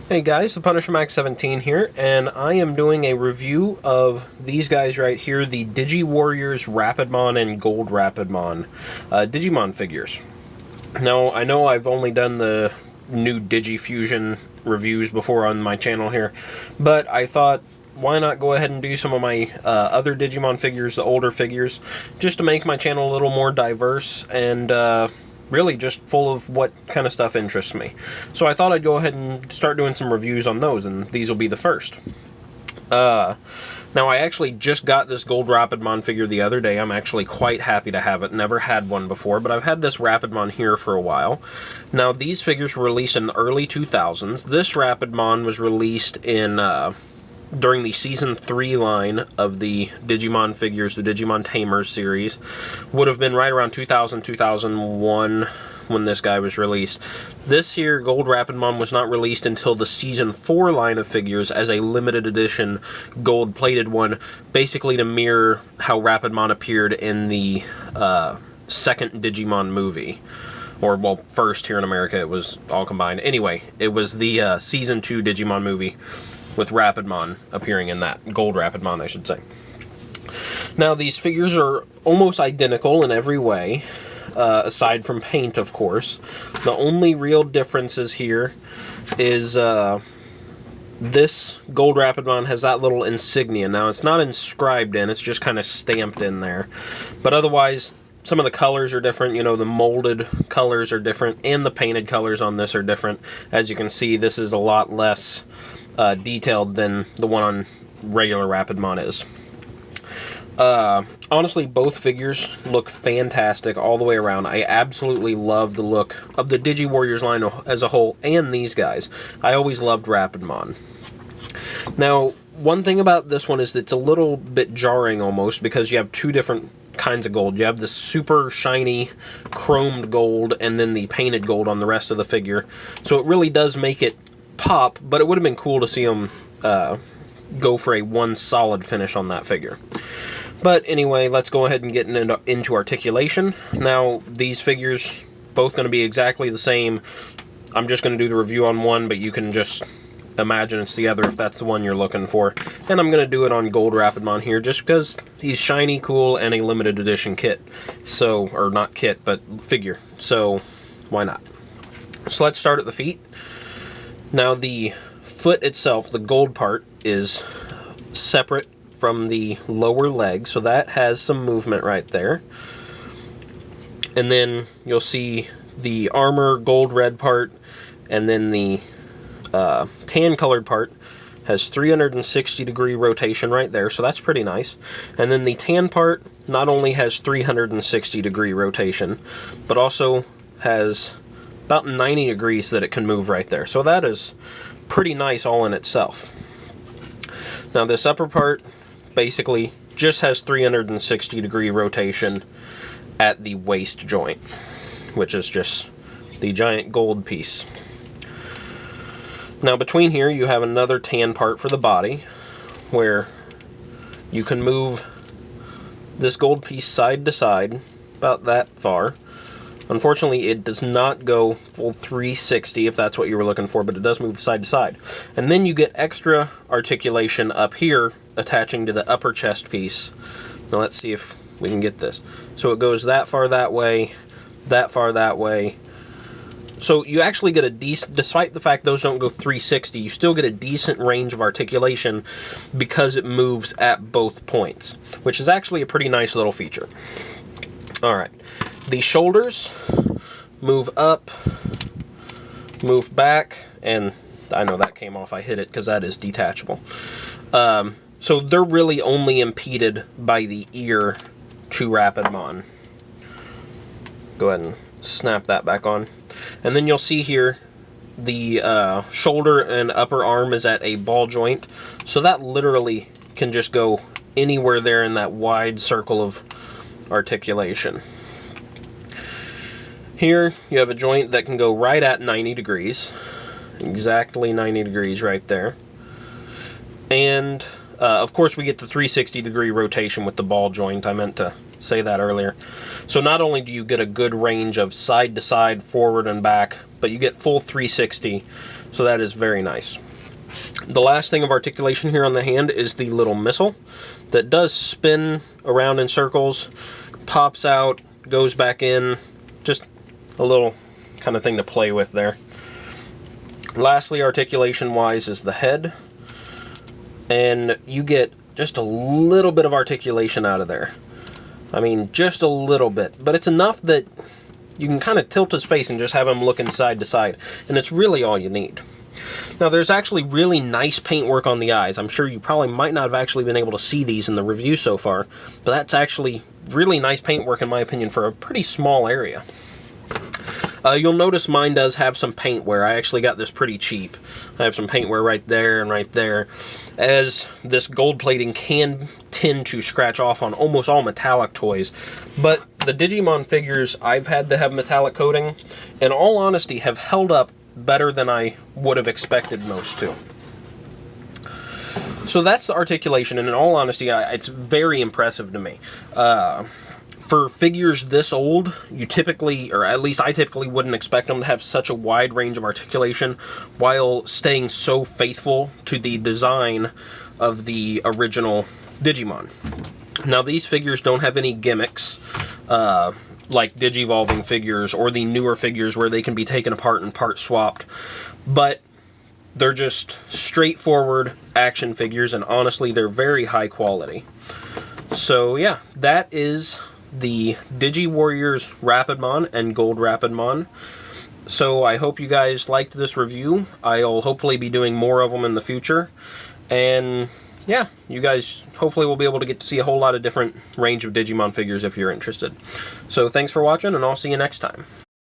Hey guys, the Punisher Max 17 here, and I am doing a review of these guys right here, the Digi-Warriors Rapidmon and Gold Rapidmon Digimon figures. Now, I know I've only done the new Digifusion reviews before on my channel here, but I thought, why not go ahead and do some of my other Digimon figures, the older figures, just to make my channel a little more diverse and really just full of what kind of stuff interests me. So I thought I'd go ahead and start doing some reviews on those, and these will be the first. Now, I actually just got this Gold Rapidmon figure the other day. I'm actually quite happy to have it. Never had one before, but I've had this Rapidmon here for a while. Now, these figures were released in the early 2000s. This Rapidmon was released in during the Season 3 line of the Digimon figures, the Digimon Tamers series. Would have been right around 2000, 2001 when this guy was released. This here, Gold Rapidmon, was not released until the Season 4 line of figures as a limited edition gold-plated one, basically to mirror how Rapidmon appeared in the second Digimon movie. Or, well, first here in America, it was all combined. Anyway, it was the Season 2 Digimon movie with Rapidmon appearing in that. Gold Rapidmon, I should say. Now, these figures are almost identical in every way, aside from paint, of course. The only real differences here is this Gold Rapidmon has that little insignia. Now, it's not inscribed in, it's just kind of stamped in there. But otherwise, some of the colors are different. You know, the molded colors are different, and the painted colors on this are different. As you can see, this is a lot less detailed than the one on regular Rapidmon is. Honestly, both figures look fantastic all the way around. I absolutely love the look of the Digi-Warriors line as a whole, and these guys. I always loved Rapidmon. Now, one thing about this one is it's a little bit jarring almost, because you have two different kinds of gold. You have the super shiny chromed gold, and then the painted gold on the rest of the figure. So it really does make it pop, but it would have been cool to see them go for a one solid finish on that figure. But anyway, let's go ahead and get into articulation. Now, these figures, both going to be exactly the same. I'm just going to do the review on one, but you can just imagine it's the other if that's the one you're looking for. And I'm going to do it on Gold Rapidmon here, just because he's shiny, cool, and a limited edition kit. So, or not kit, but figure. So, why not? So let's start at the feet. Now, the foot itself, the gold part, is separate from the lower leg, so that has some movement right there. And then you'll see the armor gold red part, and then the tan colored part has 360-degree rotation right there, so that's pretty nice. And then the tan part not only has 360-degree rotation, but also has about 90 degrees that it can move right there. So that is pretty nice all in itself. Now, this upper part basically just has 360-degree rotation at the waist joint, which is just the giant gold piece. Now, between here you have another tan part for the body, where you can move this gold piece side to side about that far. Unfortunately, it does not go full 360 if that's what you were looking for, but it does move side to side. And then you get extra articulation up here attaching to the upper chest piece. Now let's see if we can get this. So it goes that far that way, that far that way. So you actually get a decent, despite the fact those don't go 360, you still get a decent range of articulation because it moves at both points, which is actually a pretty nice little feature. Alright. The shoulders move up, move back, and I know that came off. I hit it because that is detachable. So they're really only impeded by the ear to Rapidmon. Go ahead and snap that back on. And then you'll see here the shoulder and upper arm is at a ball joint. So that literally can just go anywhere there in that wide circle of articulation. Here you have a joint that can go right at 90 degrees. Exactly 90 degrees right there. And of course we get the 360-degree rotation with the ball joint. I meant to say that earlier. So not only do you get a good range of side to side, forward and back, but you get full 360, so that is very nice. The last thing of articulation here on the hand is the little missile that does spin around in circles, pops out, goes back in, just a little kind of thing to play with there. Lastly, articulation wise, is the head, and you get just a little bit of articulation out of there. I mean, just a little bit, but it's enough that you can kind of tilt his face and just have him looking side to side, and it's really all you need. Now, there's actually really nice paintwork on the eyes. I'm sure you probably might not have actually been able to see these in the review so far, but that's actually really nice paintwork in my opinion for a pretty small area. You'll notice mine does have some paint wear. I actually got this pretty cheap. I have some paint wear right there and right there, as this gold plating can tend to scratch off on almost all metallic toys. But the Digimon figures I've had to have metallic coating, in all honesty, have held up better than I would have expected most to. So that's the articulation, and in all honesty, it's very impressive to me. For figures this old, you typically, or at least I typically, wouldn't expect them to have such a wide range of articulation while staying so faithful to the design of the original Digimon. Now, these figures don't have any gimmicks like Digivolving figures or the newer figures where they can be taken apart and part swapped, but they're just straightforward action figures, and honestly, they're very high quality. So yeah, that is the Digi-Warriors Rapidmon and Gold Rapidmon. So I hope you guys liked this review. I'll hopefully be doing more of them in the future. And yeah, you guys hopefully will be able to get to see a whole lot of different range of Digimon figures if you're interested. So thanks for watching, and I'll see you next time.